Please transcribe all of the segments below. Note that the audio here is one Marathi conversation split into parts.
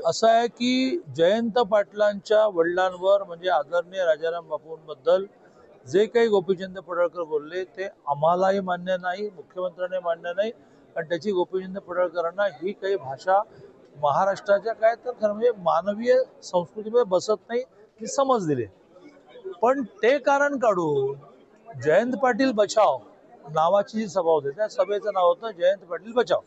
असं आहे की जयंत पाटलांच्या वडिलांवर म्हणजे आदरणीय राजाराम बापूंबद्दल जे काही गोपीचंद पडळकर बोलले ते आम्हालाही मान्य नाही, मुख्यमंत्र्यांना मान्य नाही. आणि त्याची गोपीचंद पडळकरांना ही काही भाषा महाराष्ट्राच्या काय तर खरं म्हणजे मानवीय संस्कृतीमध्ये बसत नाही ही समज दिली. पण ते कारण काढून जयंत पाटील बचाव नावाची जी सभा होती त्या सभेचं नाव होतं जयंत पाटील बचाव.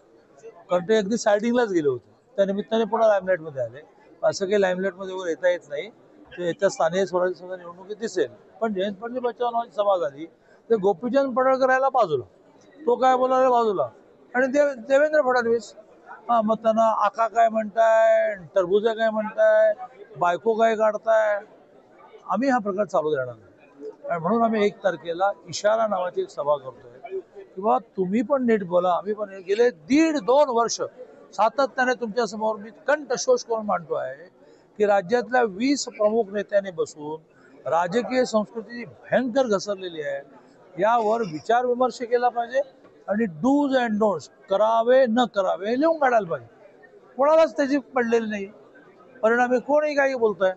कारण ते अगदी सायटिंगलाच गेले होते. त्या निमित्ताने पुन्हा लाईमलाईटमध्ये आले. असं काही लाईमलाईटमध्ये वगैरे येता येत नाही. ते येत्या स्थानिक स्वराज्य संस्था निवडणुकीत दिसेल. पण जयंत पाटील बचाव नावाची सभा झाली ते गोपीचंद पडळकर यायला बाजूला, तो काय बोलायला बाजूला, आणि देवेंद्र फडणवीस मग त्यांना आका काय म्हणताय, टरबुजा काय म्हणताय, बायको काय काढताय. आम्ही हा प्रकार चालू देणार नाही. आणि म्हणून आम्ही 1 तारखेला इशारा नावाची एक सभा करतोय किंवा तुम्ही पण नीट बोला, आम्ही पण. गेले 1.5-2 वर्ष सातत्याने तुमच्या समोर मी कंठशोष करून मांडतो आहे की राज्यातल्या 20 प्रमुख नेत्यांनी बसून राजकीय संस्कृती भयंकर घसरलेली आहे यावर विचार विमर्श केला पाहिजे आणि डूज अँड डोंट्स करावे न करावे हे लिहून काढायला पाहिजे. कोणालाच त्याची पडलेली नाही. परिणामी कोणीही काही बोलतोय.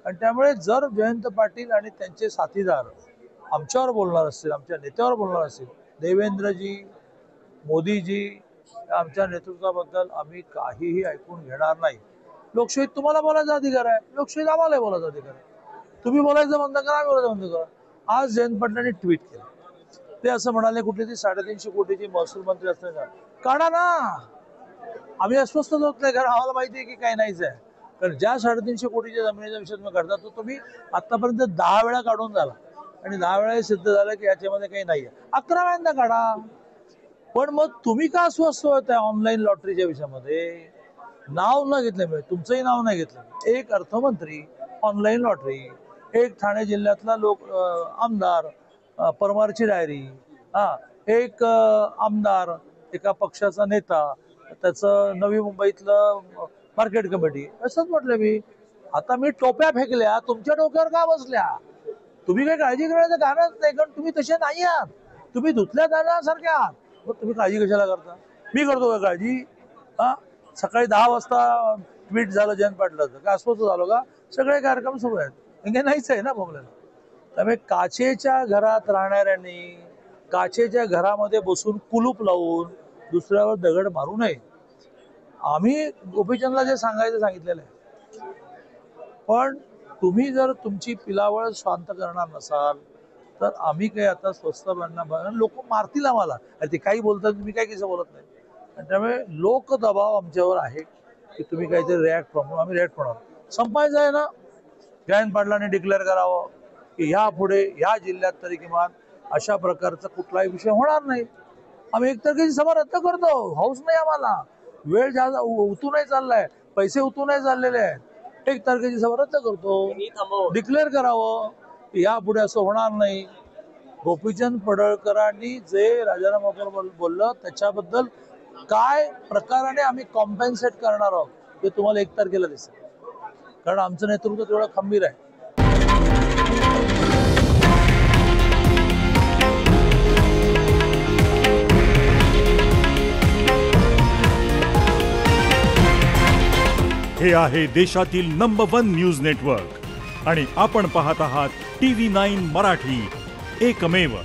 आणि त्यामुळे जर जयंत पाटील आणि त्यांचे साथीदार आमच्यावर बोलणार असतील, आमच्या नेत्यावर बोलणार असतील, देवेंद्रजी, मोदीजी, आमच्या नेतृत्वाबद्दल आम्ही काहीही ऐकून घेणार नाही. लोकशाहीत तुम्हाला बोलायचा अधिकार आहे, लोकशाहीत आम्हालाही बोलायचा अधिकार आहे. तुम्ही बोलायचं बंद करा, आम्ही बोलायचं बंद करा. आज जयंत पाटलांनी ट्विट केलं. ते असं म्हणाले कुठली ती 350 कोटीची महसूल मंत्री असताना काढा ना. आम्ही अस्वस्थ होत नाही, कारण आम्हाला माहिती आहे की काही नाहीच आहे. कारण ज्या 350 कोटीच्या जमिनीच्या विषयात तुम्ही काढता तो तुम्ही आतापर्यंत 10 वेळा काढून झाला आणि 10 वेळा हे सिद्ध झालं की याच्यामध्ये काही नाही आहे. 11 वेळांदा काढा. पण मग तुम्ही का अस्वस्थ होत आहे ऑनलाईन लॉटरीच्या विषयामध्ये? नाव न घेतलं, तुमचंही नाव नाही घेतलं. एक अर्थमंत्री, ऑनलाईन लॉटरी, एक ठाणे जिल्ह्यातला आमदार, परमारची डायरी, एक आमदार, एका पक्षाचा नेता, त्याचं नवी मुंबईतलं मार्केट कमिटी, असंच म्हटलं मी. आता मी टोप्या फेकल्या, तुमच्या डोक्यावर का बसल्या? तुम्ही काही काळजी करायचं कारणच नाही, कारण तुम्ही तसे नाही आहात. तुम्ही धुतल्या दाण्यासारख्या आहात. मग तुम्ही काळजी कशाला करता? मी करतो का काळजी? सकाळी 10 वाजता ट्विट झालं जयंत पाटलाचं, काय अस्वस्थ झालो का? सगळे कार्यक्रम सुरू आहेत. हे नाहीच आहे ना बोंबलेलं. त्यामुळे काचेच्या घरात राहणाऱ्यांनी काचेच्या घरामध्ये बसून कुलूप लावून दुसऱ्यावर दगड मारू नये. आम्ही गोपीचंदला जे सांगायचं सांगितलेलं आहे. पण तुम्ही जर तुमची पिलावळ शांत करणार नसाल तर आम्ही काही आता स्वस्त बनणार. लोक मारतील आम्हाला. ते काही बोलतात, तुम्ही काही कसं बोलत नाही. आणि त्यामुळे लोक दबाव आमच्यावर आहे की तुम्ही काहीतरी रिॲक्ट म्हणून आम्ही रिॲक्ट होणार. संपायचं आहे ना. जयंत पाटलांनी डिक्लेअर करावं की ह्या पुढे ह्या जिल्ह्यात तरी किमान अशा प्रकारचा कुठलाही विषय होणार नाही. आम्ही 1 तारखेची सभा रद्द करतो. हौस नाही आम्हाला. वेळ जास्त उतू नाही चाललाय, पैसे उतू नाही चाललेले आहेत. 1 तारखेची सभा रद्द करतो. डिक्लेअर करावं की यापुढे असं होणार नाही. गोपीचंद पडळकरांनी जे राजाराम बापू बोललं त्याच्याबद्दल काय प्रकाराने आम्ही कॉम्पेन्सेट करणार आहोत ते तुम्हाला 1 तारखेला दिसेल. कारण आमचं नेतृत्व तेवढं खंबीर आहे. हे आहे देशातील नंबर 1 न्यूज नेटवर्क आणि आपण पाहत आहात TV9 मराठी, एकमेव.